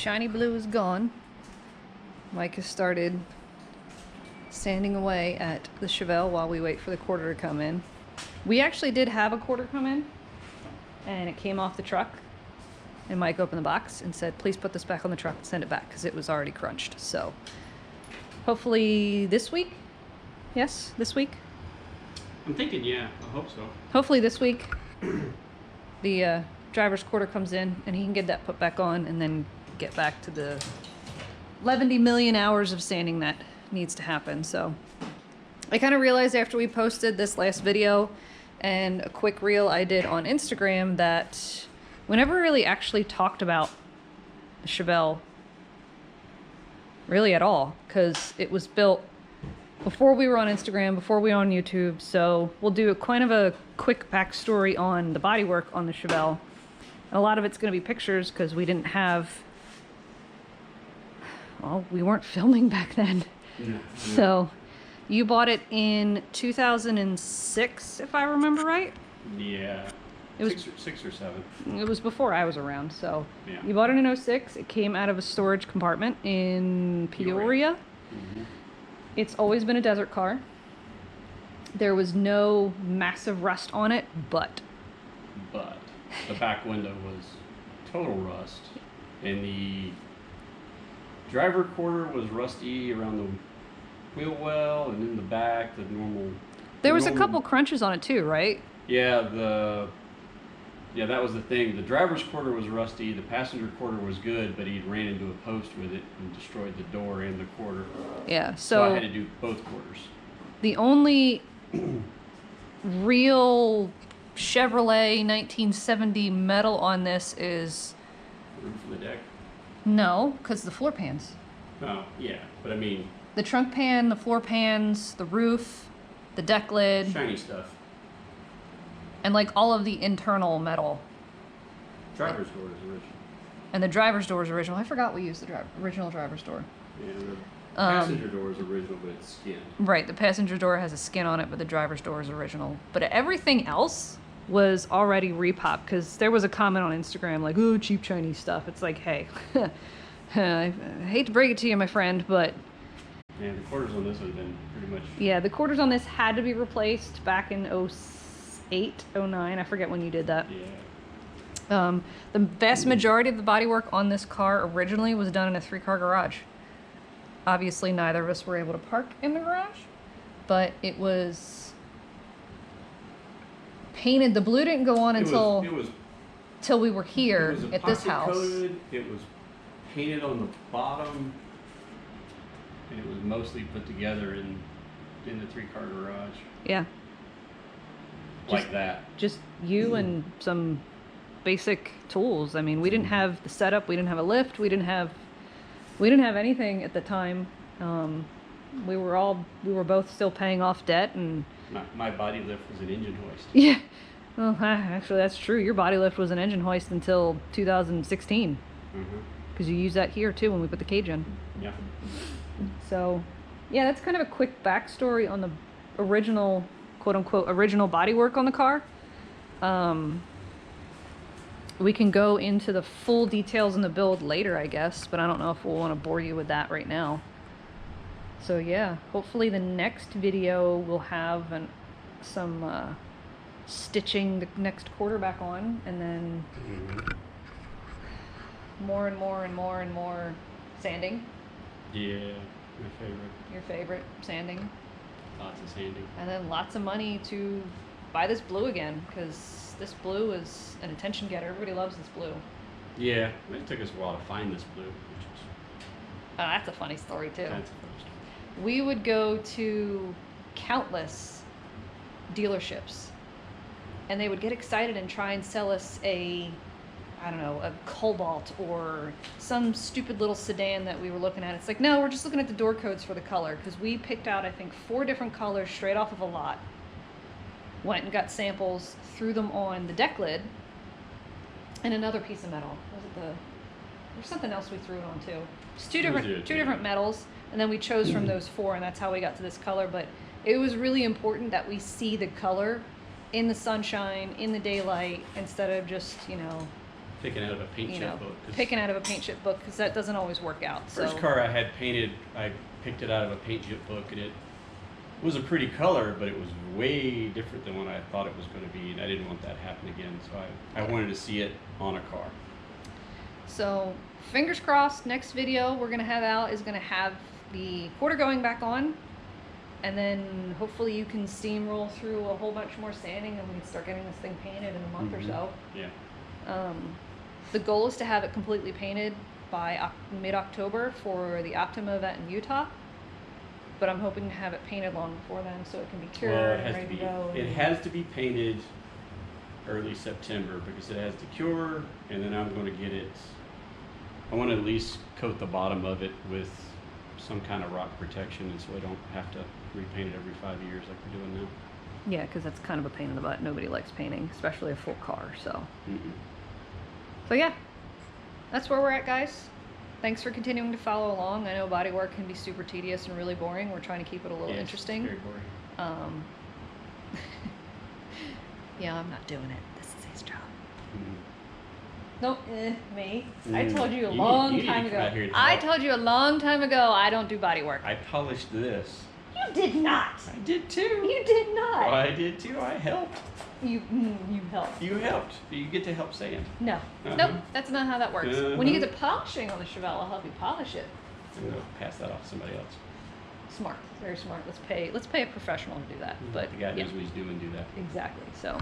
shiny blue is gone. Mike has started sanding away at the Chevelle while we wait for the quarter to come in. We actually did have a quarter come in, and it came off the truck, and Mike opened the box and said, please put this back on the truck and send it back, because it was already crunched. So hopefully this week. Yes, this week. I'm thinking, yeah, I hope so. Hopefully this week the driver's quarter comes in and he can get that put back on and then get back to the 11 million hours of sanding that needs to happen. So I kind of realized after we posted this last video and a quick reel I did on Instagram that we never really actually talked about the Chevelle really at all, because it was built before we were on Instagram, before we were on YouTube. So we'll do kind of a quick backstory on the bodywork on the Chevelle. A lot of it's going to be pictures because we didn't have, well, we weren't filming back then. Yeah. So you bought it in 2006, if I remember right? Yeah. It was six or seven. It was before I was around. So yeah. You bought it in 06. It came out of a storage compartment in Peoria. Mm-hmm. It's always been a desert car. There was no massive rust on it, but the back window was total rust, and the driver quarter was rusty around the wheel well, and in the back, the normal. There was a couple crunches on it too, right? Yeah, that was the thing. The driver's quarter was rusty. The passenger quarter was good, but he ran into a post with it and destroyed the door and the quarter. Yeah, so I had to do both quarters. The only real Chevrolet 1970 metal on this is... The roof of the deck? No, because the floor pans. Oh, yeah, but I mean... The trunk pan, the floor pans, the roof, the deck lid. Shiny stuff. And like all of the internal metal. Driver's door is original. And the driver's door is original. I forgot we used the original driver's door. Yeah, the passenger door is original, but it's skinned. Right, the passenger door has a skin on it, but the driver's door is original. But everything else was already repopped, because there was a comment on Instagram like, oh, cheap Chinese stuff. It's like, hey, I hate to break it to you, my friend, but... Yeah, the quarters on this have been pretty much... Yeah, the quarters on this had to be replaced back in 08, 09. I forget when you did that. Yeah. The vast majority of the bodywork on this car originally was done in a 3-car garage. Obviously, neither of us were able to park in the garage, but it was painted. The blue didn't go on until we were here at this house. Coated, it was painted on the bottom, and it was mostly put together in the 3-car garage. Yeah. Like that. Just you and some basic tools. I mean, we didn't have the setup. We didn't have a lift. We didn't have anything at the time. We were both still paying off debt, and my body lift was an engine hoist. Yeah. Well, actually, that's true. Your body lift was an engine hoist until 2016. Because you used that here too when we put the cage in. Yeah. So, yeah, that's kind of a quick backstory on the original, quote-unquote, original bodywork on the car. We can go into the full details in the build later, I guess, but I don't know if we'll want to bore you with that right now. So yeah, hopefully the next video will have some stitching the next quarter back on, and then more and more and more and more sanding. Yeah, my favorite. Your favorite, sanding. Lots of sanding. And then lots of money to buy this blue again, because this blue is an attention getter. Everybody loves this blue. Yeah, it took us a while to find this blue. That's a funny story too. That's a funny story. We would go to countless dealerships, and they would get excited and try and sell us a Cobalt or some stupid little sedan that we were looking at. It's like, no, we're just looking at the door codes for the color, because we picked out, I think, 4 different colors straight off of a lot. Went and got samples, threw them on the deck lid, and another piece of metal. There's something else we threw it on too. Just two different metals, and then we chose from those 4, and that's how we got to this color. But it was really important that we see the color in the sunshine, in the daylight, instead of just, picking out of a paint you chip know, book. 'Cause picking out of a paint chip book, because that doesn't always work out. So first car I had painted, I picked it out of a paint chip book, and it was a pretty color, but it was way different than what I thought it was going to be, and I didn't want that to happen again. So I wanted to see it on a car. So fingers crossed, next video we're gonna have out is gonna have the quarter going back on, and then hopefully you can steamroll through a whole bunch more sanding and we can start getting this thing painted in a month or so. Yeah. The goal is to have it completely painted by mid-October for the Optima event in Utah, but I'm hoping to have it painted long before then so it can be cured Well, and ready to go. it has to be painted early September because it has to cure, and then I'm going to get it. I want to at least coat the bottom of it with some kind of rock protection, and so I don't have to repaint it every 5 years like we're doing now. Yeah, because that's kind of a pain in the butt. Nobody likes painting, especially a full car. So, So yeah, that's where we're at, guys. Thanks for continuing to follow along. I know bodywork can be super tedious and really boring. We're trying to keep it a little Yes, interesting. It's very boring. Yeah, I'm not doing it. This is his job. Mhm. No, me. I told you a You long need to time come ago. out here to I help. told you a long time ago I don't do bodywork. I polished this. You did not. I did too. You did not. Oh, I did too. I helped. You helped. You helped. You get to help sand. No. Uh-huh. Nope. That's not how that works. When you get Uh-huh. to polishing on the Chevelle, I'll help you polish it. I'm gonna pass that off to somebody else. Smart. Very smart. Let's pay a professional to do that. But the guy yeah. knows what he's doing. Do that. Exactly. So,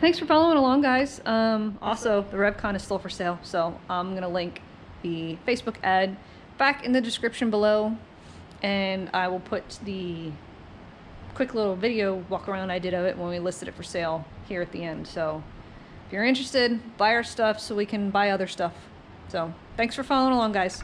thanks for following along, guys. Also, the Revcon is still for sale, so I'm gonna link the Facebook ad back in the description below, and I will put the quick little video walk around I did of it when we listed it for sale here at the end. So, if you're interested, buy our stuff so we can buy other stuff. So, thanks for following along, guys.